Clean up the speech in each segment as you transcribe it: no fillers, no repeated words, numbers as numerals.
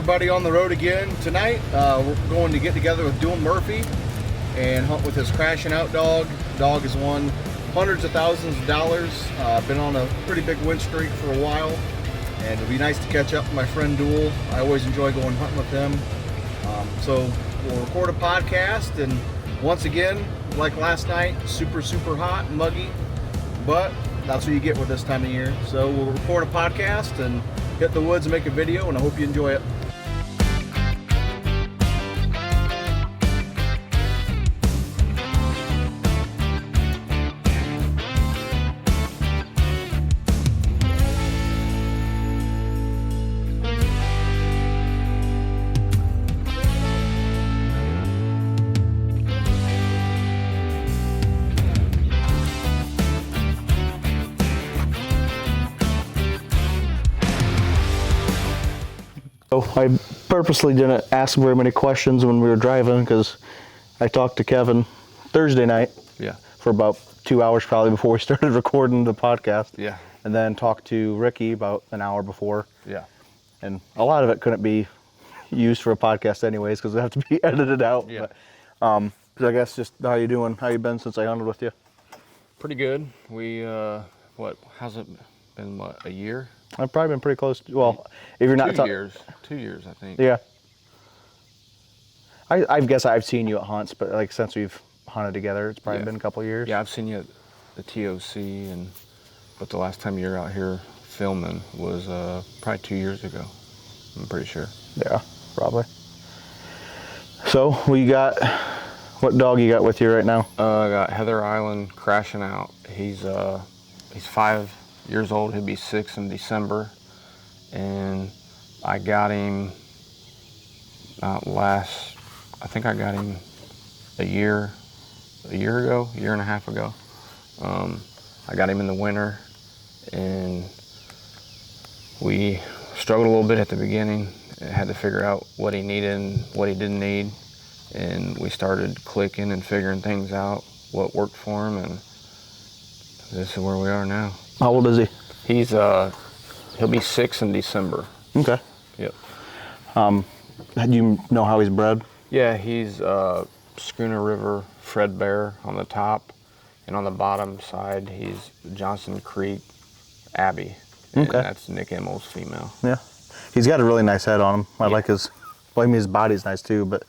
everybody on the road again tonight. We're going to get together with Duell Murphy and hunt with his Crashin out dog. Dog has won hundreds of thousands of dollars. Been on a pretty big win streak for a while, and it'll be nice to catch up with my friend Duell. I always enjoy going hunting with him. So we'll record a podcast, and once again, like last night, super hot and muggy, but that's what you get with this time of year. So we'll record a podcast and hit the woods and make a video, and I hope you enjoy it. So I purposely didn't ask very many questions when we were driving because I talked to Kevin Thursday night for about 2 hours probably before we started recording the podcast. Yeah. And then talked to Ricky about an hour before. Yeah. And a lot of it couldn't be used for a podcast anyways because it have to be edited out. Yeah. But, so I guess just how you doing? How you been since I hunted with you? Pretty good. We, how's it been, a year? I've probably been pretty close to, well, if you're not 2 years, I think. Yeah. I guess I've seen you at hunts, but like since we've hunted together, it's probably been a couple of years. Yeah, I've seen you at the TOC, but the last time you were out here filming was probably 2 years ago, I'm pretty sure. Yeah, probably. So, what dog you got with you right now? I got Heather Island Crashin out. He's 5 years old. He'll be 6 in December, and I got him I think I got him a year and a half ago. I got him in the winter, and we struggled a little bit at the beginning. I had to figure out what he needed and what he didn't need, and we started clicking and figuring things out, what worked for him, and this is where we are now. How old is he? He'll be 6 in December. Okay. Yep. Do you know how he's bred? Yeah, he's Schooner River Fred Bear on the top, and on the bottom side he's Johnson Creek Abbey. And that's Nick Emmel's female. Yeah. He's got a really nice head on him. I like his body's nice too, but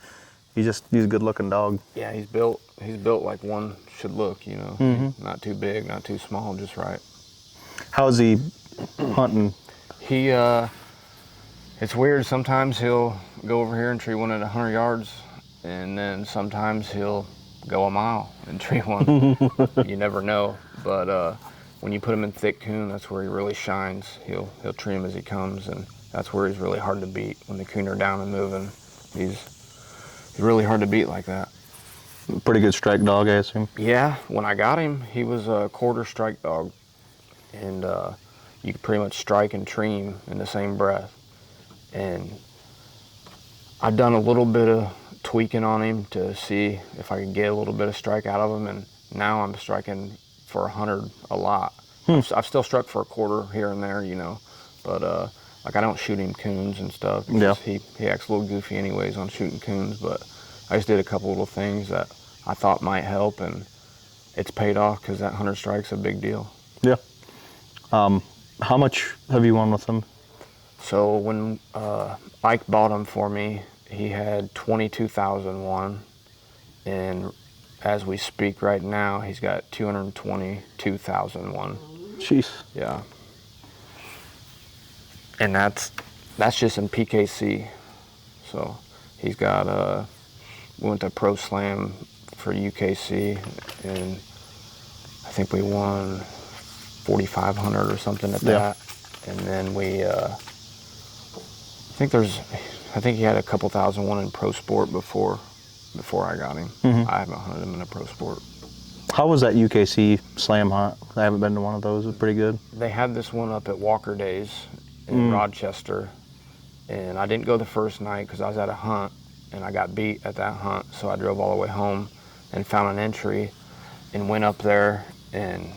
he's a good looking dog. Yeah, he's built like one should look, you know. Mm-hmm. Not too big, not too small, just right. How's he hunting? It's weird. Sometimes he'll go over here and tree one at 100 yards, and then sometimes he'll go a mile and tree one. You never know. But when you put him in thick coon, that's where he really shines. He'll tree him as he comes, and that's where he's really hard to beat. When the coon are down and moving, he's really hard to beat like that. Pretty good strike dog, I assume. Yeah, when I got him, he was a quarter strike dog, and you could pretty much strike and tree him in the same breath. And I've done a little bit of tweaking on him to see if I could get a little bit of strike out of him, and now I'm striking for 100 a lot. I've still struck for a quarter here and there, you know, but like I don't shoot him coons and stuff because he acts a little goofy anyways on shooting coons, but I just did a couple little things that I thought might help, and it's paid off because that 100 strike's a big deal. Yeah. How much have you won with him? So when Ike bought him for me, he had 22,001, and as we speak right now, he's got 222,001. Jeez. Yeah. And that's just in PKC. So he's got we went to Pro Slam for UKC, and I think we won 4,500 or something at that. And then we I think he had a couple thousand won in Pro Sport before I got him. I haven't hunted him in a Pro Sport. How was that UKC slam hunt? I haven't been to one of those. It was pretty good. They had this one up at Walker Days in Rochester, and I didn't go the first night because I was at a hunt, and I got beat at that hunt, so I drove all the way home and found an entry and went up there, and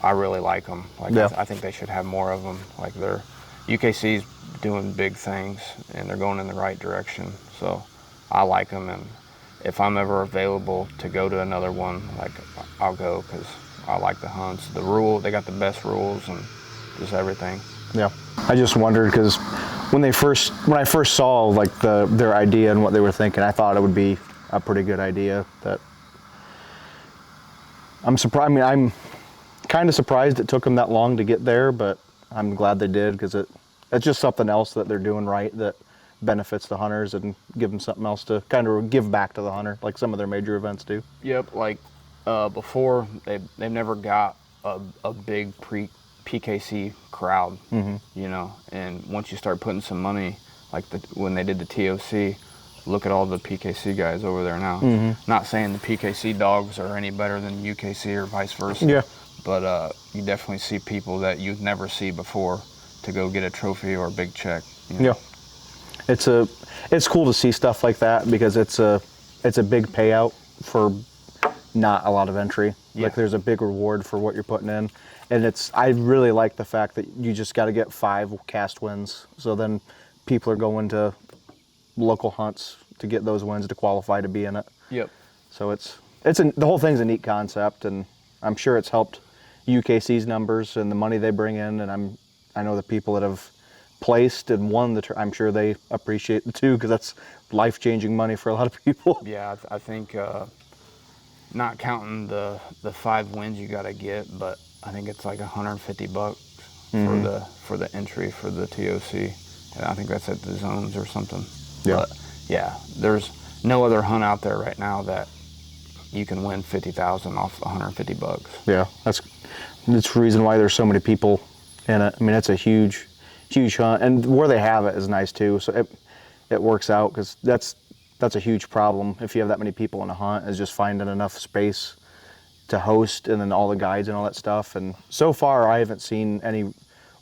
I really like them. Like I think they should have more of them. Like UKC's doing big things, and they're going in the right direction. So I like them, and if I'm ever available to go to another one, like, I'll go, because I like the hunts. They got the best rules and just everything. Yeah. I just wondered, because when I first saw like their idea and what they were thinking, I thought it would be a pretty good idea. That I'm surprised. I mean, I'm kind of surprised it took them that long to get there, but I'm glad they did, because it's just something else that they're doing right that benefits the hunters and give them something else to kind of give back to the hunter, like some of their major events do. Yep, like before, they've never got a big PKC crowd, you know, and once you start putting some money, like when they did the TOC, look at all the PKC guys over there now. Not saying the PKC dogs are any better than UKC or vice versa, Yeah. But you definitely see people that you'd never see before to go get a trophy or a big check. You know? Yeah, it's cool to see stuff like that, because it's a big payout for not a lot of entry. Yeah. Like, there's a big reward for what you're putting in, and I really like the fact that you just got to get 5 cast wins. So then people are going to local hunts to get those wins to qualify to be in it. Yep. So the whole thing's a neat concept, and I'm sure it's helped UKC's numbers and the money they bring in, and I know the people that have placed and won I'm sure they appreciate it too, because that's life-changing money for a lot of people. Yeah, I think not counting the 5 wins you got to get, but I think it's like $150 for the entry for the TOC, and I think that's at the zones or something. Yeah. But yeah, there's no other hunt out there right now that you can win $50,000 off $150. Yeah, that's the reason why there's so many people in it. I mean, it's a huge hunt, and where they have it is nice too. So it works out, because that's a huge problem if you have that many people in a hunt, is just finding enough space to host, and then all the guides and all that stuff. And so far, I haven't seen any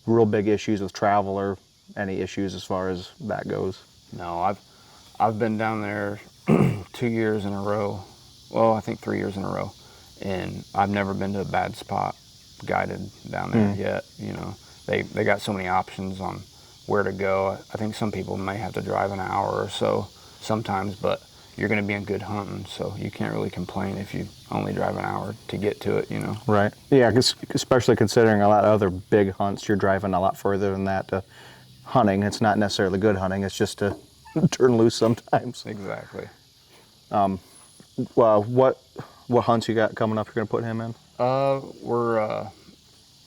real big issues with travel or any issues as far as that goes. No, I've been down there 2 years in a row. Well, I think 3 years in a row, and I've never been to a bad spot guided down there yet. You know, they got so many options on where to go. I think some people may have to drive an hour or so sometimes, but you're going to be in good hunting, so you can't really complain if you only drive an hour to get to it, you know. Right. Yeah, especially considering a lot of other big hunts, you're driving a lot further than that to hunting. It's not necessarily good hunting, it's just to turn loose sometimes. Exactly. Well, what hunts you got coming up you're going to put him in? We're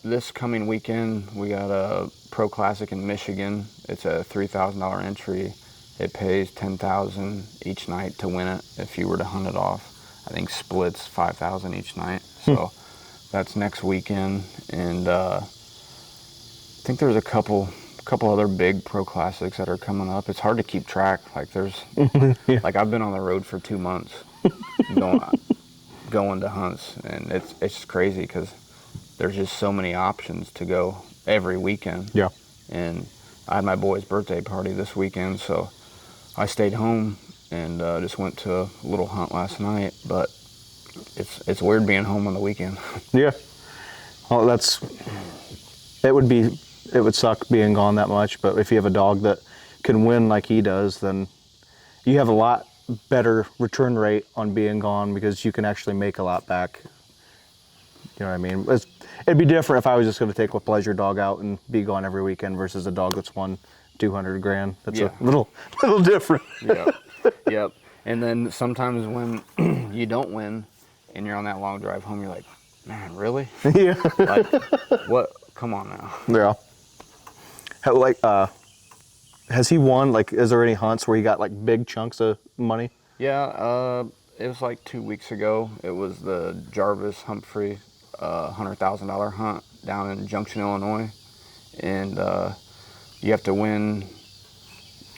this coming weekend, we got a Pro Classic in Michigan. It's a $3,000 entry. It pays $10,000 each night to win it if you were to hunt it off. I think splits $5,000 each night. So that's next weekend, and I think there's a couple other big Pro Classics that are coming up. It's hard to keep track. Like there's like I've been on the road for 2 months going to hunts, and it's just crazy because there's just so many options to go every weekend. Yeah. And I had my boy's birthday party this weekend, so I stayed home and just went to a little hunt last night. But it's weird being home on the weekend. Yeah. Well, it would suck being gone that much, but if you have a dog that can win like he does, then you have a lot better return rate on being gone, because you can actually make a lot back. You know what I mean? It'd be different if I was just going to take a pleasure dog out and be gone every weekend versus a dog that's won 200 grand. That's a little different. Yep. And then sometimes when you don't win and you're on that long drive home, you're like, man, really? Yeah. Like, what? Come on now. Yeah. Has he won? Like, is there any hunts where he got like big chunks of money? Yeah. It was like 2 weeks ago. It was the Jarvis Humphrey $100,000 hunt down in Junction, Illinois, and you have to win.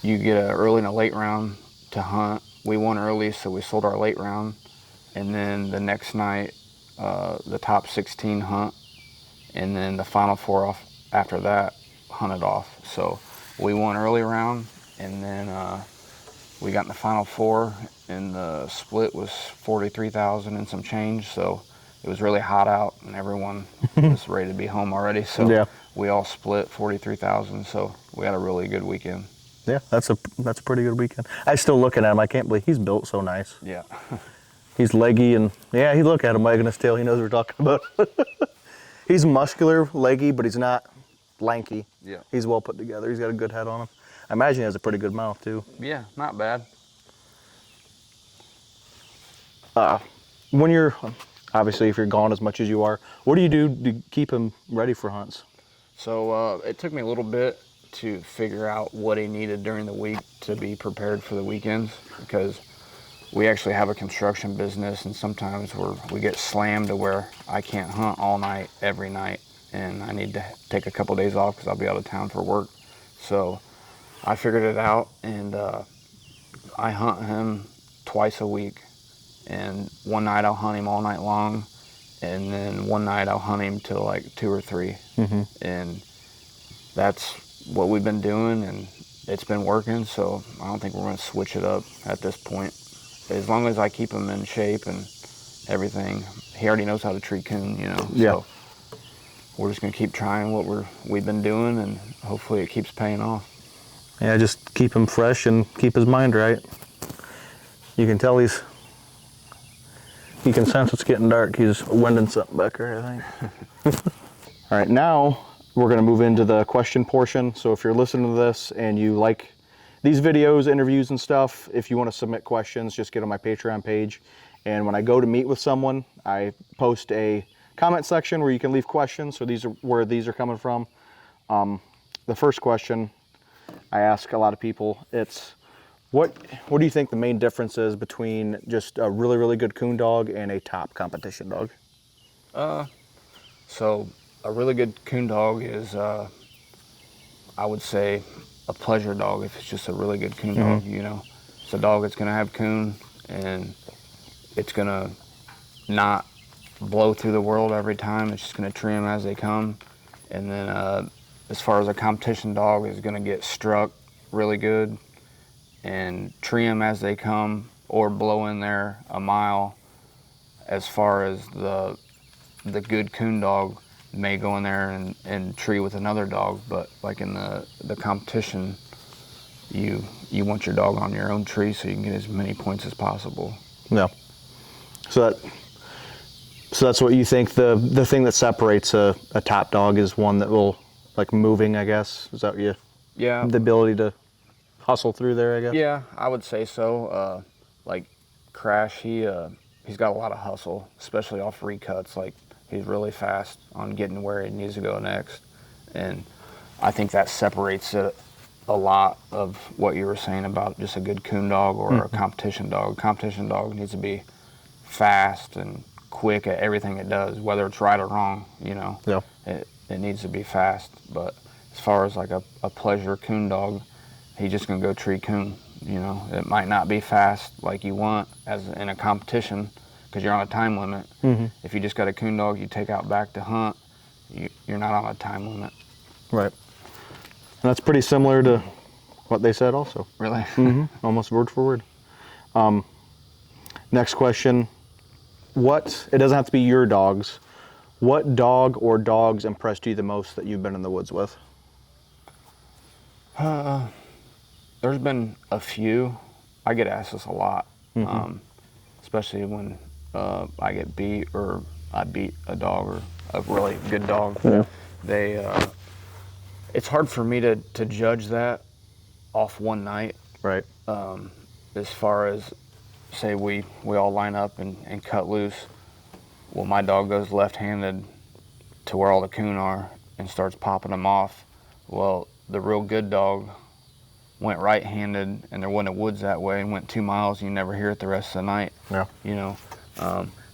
You get an early and a late round to hunt. We won early, so we sold our late round, and then the next night, the top 16 hunt, and then the final 4 off after that hunted off. So we won early round, and then we got in the final 4, and the split was $43,000 and some change. So it was really hot out and everyone was ready to be home already. So we all split 43,000. So we had a really good weekend. Yeah, that's a pretty good weekend. I still looking at him. I can't believe he's built so nice. Yeah. He's leggy and he look at him wagging his tail. He knows what we're talking about. He's muscular, leggy, but he's not lanky. Yeah. He's well put together. He's got a good head on him. I imagine he has a pretty good mouth too. Yeah, not bad. When you're, obviously if you're gone as much as you are, what do you do to keep him ready for hunts? So it took me a little bit to figure out what he needed during the week to be prepared for the weekends, because we actually have a construction business, and sometimes we get slammed to where I can't hunt all night, every night, and I need to take a couple days off because I'll be out of town for work. So I figured it out, and I hunt him twice a week. And one night I'll hunt him all night long, and then one night I'll hunt him till like 2 or 3. And that's what we've been doing, and it's been working, so I don't think we're going to switch it up at this point. As long as I keep him in shape and everything, he already knows how to treat coon, you know. Yeah. So we're just going to keep trying what we've been doing, and hopefully it keeps paying off. Yeah, just keep him fresh and keep his mind right. You can tell you can sense it's getting dark. He's winding something back there, I think. All right, now we're going to move into the question portion. So if you're listening to this and you like these videos, interviews and stuff, if you want to submit questions, just get on my Patreon page. And when I go to meet with someone, I post a comment section where you can leave questions. So these are where these are coming from. The first question I ask a lot of people, it's, what do you think the main difference is between just a really, really good coon dog and a top competition dog? So a really good coon dog is, I would say, a pleasure dog if it's just a really good coon dog, you know. It's a dog that's going to have coon, and it's going to not blow through the world every time. It's just going to tree them as they come. And then as far as a competition dog, is going to get struck really good and tree them as they come, or blow in there a mile. As far as the good coon dog may go in there and tree with another dog, but like in the competition, you want your dog on your own tree so you can get as many points as possible. Yeah. So that's what you think the thing that separates a top dog is one that will, like, moving, I guess. Is that what you? Yeah. The ability to hustle through there, I guess. Yeah, I would say so. Like Crash, he's got a lot of hustle, especially off recuts. Like, he's really fast on getting where he needs to go next, and I think that separates it a lot of what you were saying about just a good coon dog or a competition dog. A competition dog needs to be fast and quick at everything it does, whether it's right or wrong, you know. Yeah. It needs to be fast. But as far as like a pleasure coon dog, he's just gonna go tree coon, you know. It might not be fast like you want as in a competition, because you're on a time limit. If you just got a coon dog you take out back to hunt, you're not on a time limit. Right. And that's pretty similar to what they said also. Really? Almost word for word. Next question. It doesn't have to be your dogs. What dog or dogs impressed you the most that you've been in the woods with? There's been a few. I get asked this a lot, especially when I get beat or I beat a dog or a really good dog. Yeah. It's hard for me to judge that off one night. Right. As far as, say we all line up and cut loose. Well, my dog goes left-handed to where all the coon are and starts popping them off. Well, the real good dog went right-handed, and there wasn't a woods that way, and went 2 miles, and you never hear it the rest of the night. Yeah. You know,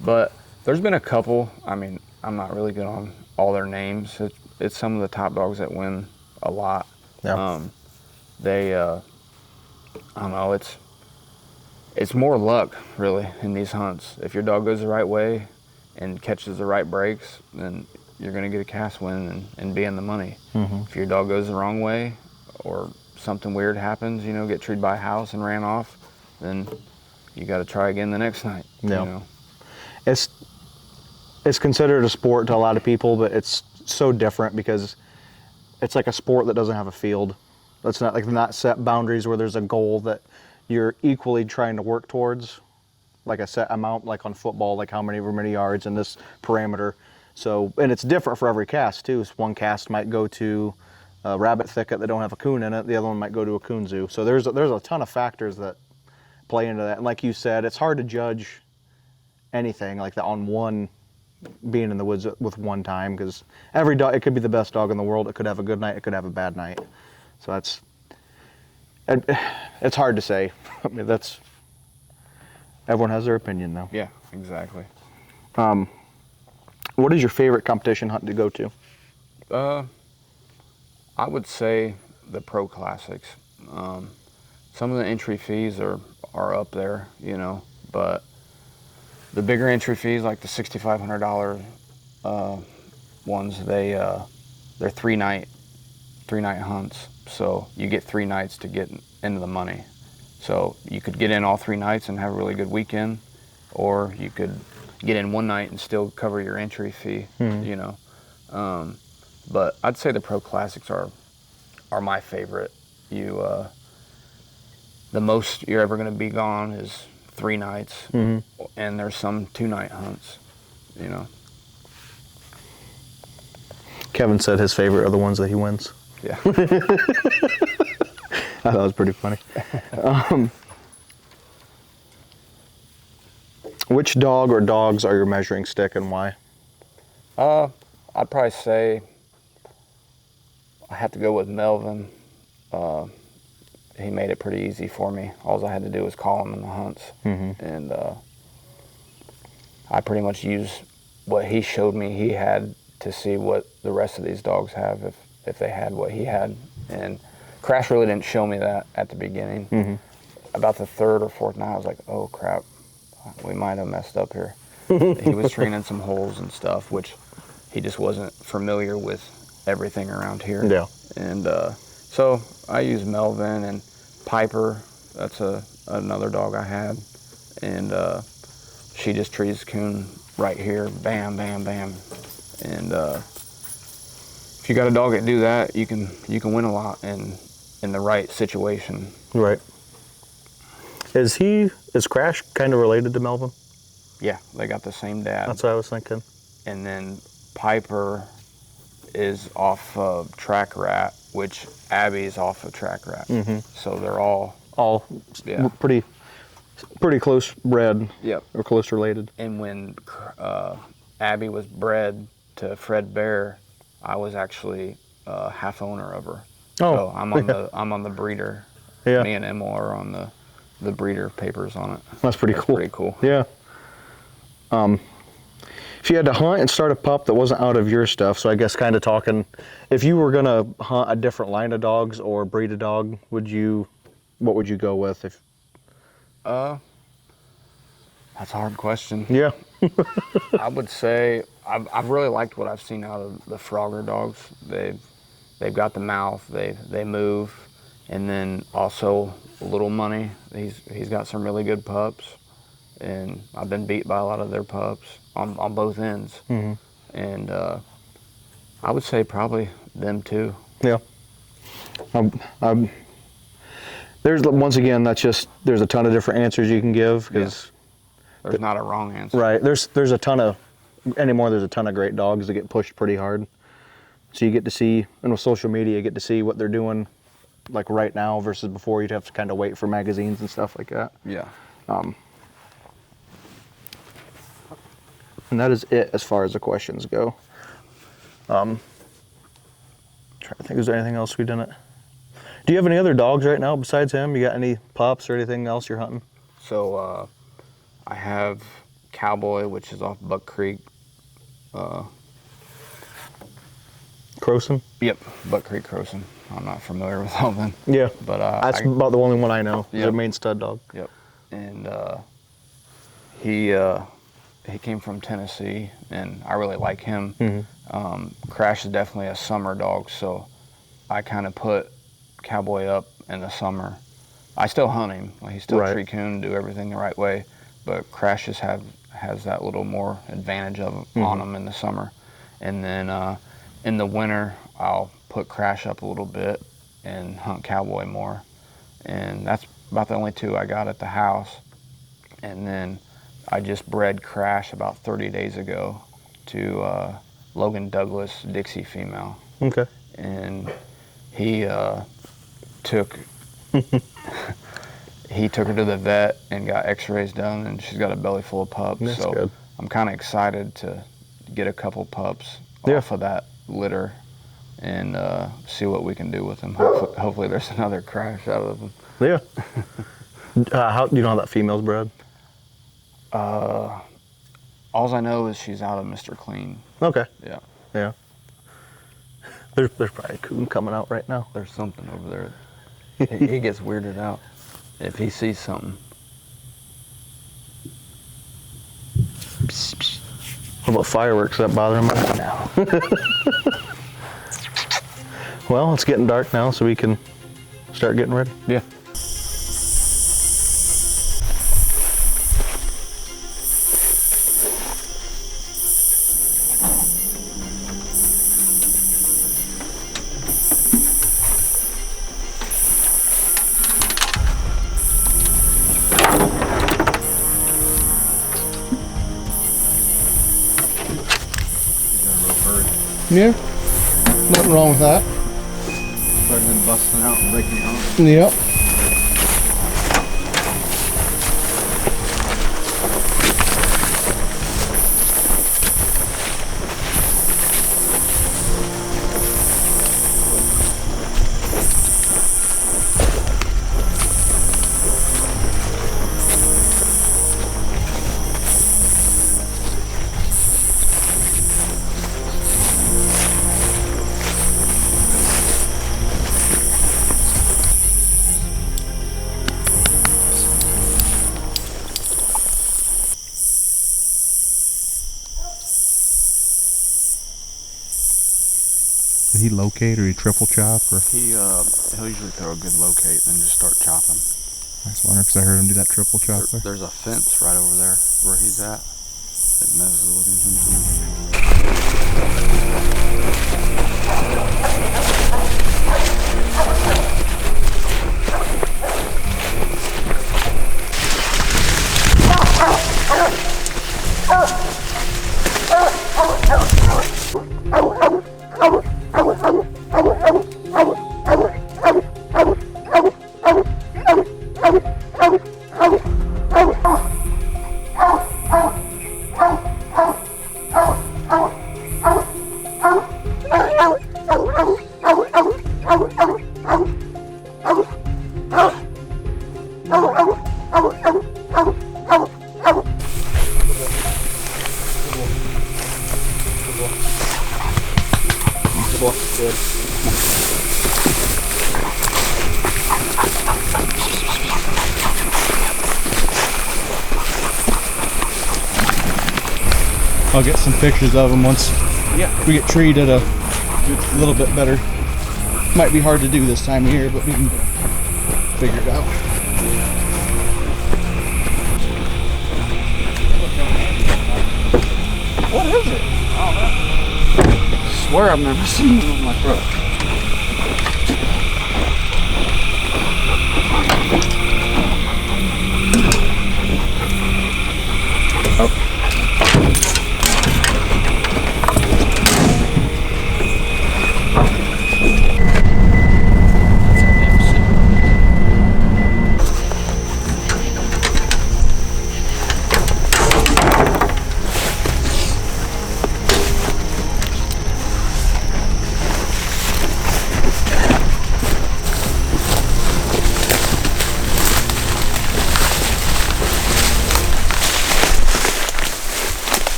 but there's been a couple. I mean, I'm not really good on all their names. It's some of the top dogs that win a lot. Yeah. I don't know. It's more luck, really, in these hunts. If your dog goes the right way and catches the right breaks, then you're going to get a cast win and be in the money. If your dog goes the wrong way or something weird happens, you know, get treed by a house and ran off, then you got to try again the next night. Yeah. You know? it's considered a sport to a lot of people, but it's so different because it's like a sport that doesn't have a field. It's not set boundaries where there's a goal that you're equally trying to work towards, like a set amount, like on football, like how many yards in this parameter. So, and it's different for every cast too. So one cast might go to a rabbit thicket that don't have a coon in it. The other one might go to a coon zoo. So there's a ton of factors that play into that. And like you said, it's hard to judge anything like that on one, being in the woods with one time, because every dog, it could be the best dog in the world. It could have a good night. It could have a bad night. So it's hard to say. I mean, everyone has their opinion though. Yeah, exactly. What is your favorite competition hunt to go to? I would say the pro classics. Some of the entry fees are up there, you know, but the bigger entry fees, like the $6,500 ones, they're 3-night hunts. So you get 3 nights to get into the money. So you could get in all 3 nights and have a really good weekend, or you could get in 1 night and still cover your entry fee, you know. But I'd say the pro classics are my favorite. The most you're ever going to be gone is 3 nights, and there's some 2-night hunts, you know. Kevin said his favorite are the ones that he wins. Yeah. I thought it was pretty funny. Which dog or dogs are your measuring stick and why? I'd probably say I have to go with Melvin. He made it pretty easy for me. All I had to do was call him in the hunts. And I pretty much used what he showed me he had to see what the rest of these dogs have, if they had what he had. And Crash really didn't show me that at the beginning. About the 3rd or 4th night, I was like, oh crap, we might have messed up here. He was training some holes and stuff, which he just wasn't familiar with everything around here. Yeah. And so I used Melvin and Piper. That's another dog I had. And she just trees Coon right here, bam, bam, bam. And if you got a dog that do that, you can win a lot in the right situation. Right. Is Crash kind of related to Melvin? Yeah, they got the same dad. That's what I was thinking. And then Piper is off of Track Rat, which Abby's off of Track Rat. So they're all yeah, pretty close bred. Yep. Or close related. And when Abby was bred to Fred Bear, I was actually half owner of her. Oh, so I'm on the breeder. Yeah. Me and Emil are on the breeder papers on it. That's pretty cool. Pretty cool. Yeah. If you had to hunt and start a pup that wasn't out of your stuff, so I guess kind of talking, if you were gonna hunt a different line of dogs or breed a dog, what would you go with? That's a hard question. Yeah. I would say I've really liked what I've seen out of the Phrogger dogs. They've got the mouth, they move, and then also a little money. He's got some really good pups, and I've been beat by a lot of their pups on both ends. And I would say probably them too. Yeah. There's, once again, there's a ton of different answers you can give, because there's not a wrong answer. Right. There's a ton of great dogs that get pushed pretty hard. So you get to see, and with social media, you get to see what they're doing, like right now versus before. You'd have to kind of wait for magazines and stuff like that. Yeah. And that is it as far as the questions go. Trying to think, is there anything else we didn't? Do you have any other dogs right now besides him? You got any pups or anything else you're hunting? So I have Cowboy, which is off Buck Creek. Crowson? Yep, Buck Creek Crowson. I'm not familiar with all of them. Yeah, but that's about the only one I know. Yep. Their main stud dog. Yep, and he came from Tennessee, and I really like him. Crash is definitely a summer dog, so I kind of put Cowboy up in the summer. I still hunt him. He still tree coon, do everything the right way, but Crash has has that little more advantage of on them in the summer. And then in the winter, I'll put Crash up a little bit and hunt cowboy more. And that's about the only 2 I got at the house. And then I just bred Crash about 30 days ago to Logan Douglas Dixie female. Okay. And he took he took her to the vet and got x-rays done, and she's got a belly full of pups. That's so good. I'm kind of excited to get a couple pups off of that litter and see what we can do with them. Hopefully there's another Crash out of them. Yeah. How do you know how that female's bred? All I know is she's out of Mr. Clean. Okay. Yeah. Yeah. There's probably a coon coming out right now. There's something over there. He gets weirded out if he sees something. What about fireworks? Does that bother him? No. Well, it's getting dark now, so we can start getting ready. Yeah. Yeah, nothing wrong with that. Starting them busting out and breaking out. Yep. Did he locate or he triple chop or? He'll usually throw a good locate and then just start chopping. I just wonder because I heard him do that triple chop there. There's a fence right over there where he's at. It messes with him sometimes. I'll get some pictures of him once we get treated a little bit better. Might be hard to do this time of year, but we can figure it out. What is it? I swear I've never seen one on my throat.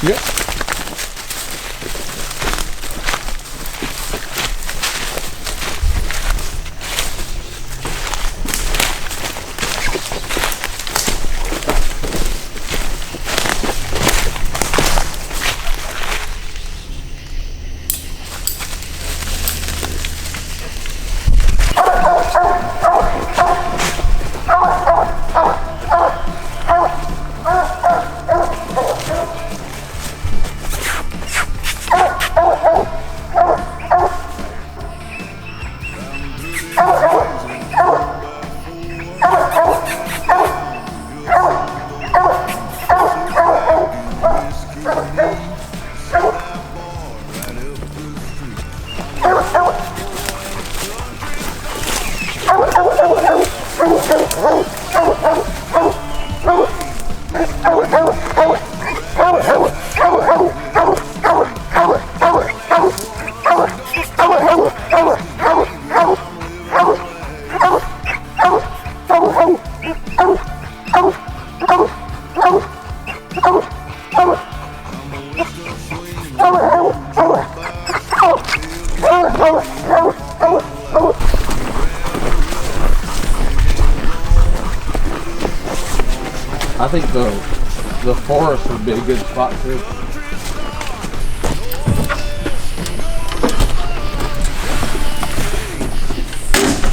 Yep. I think the forest would be a good spot too.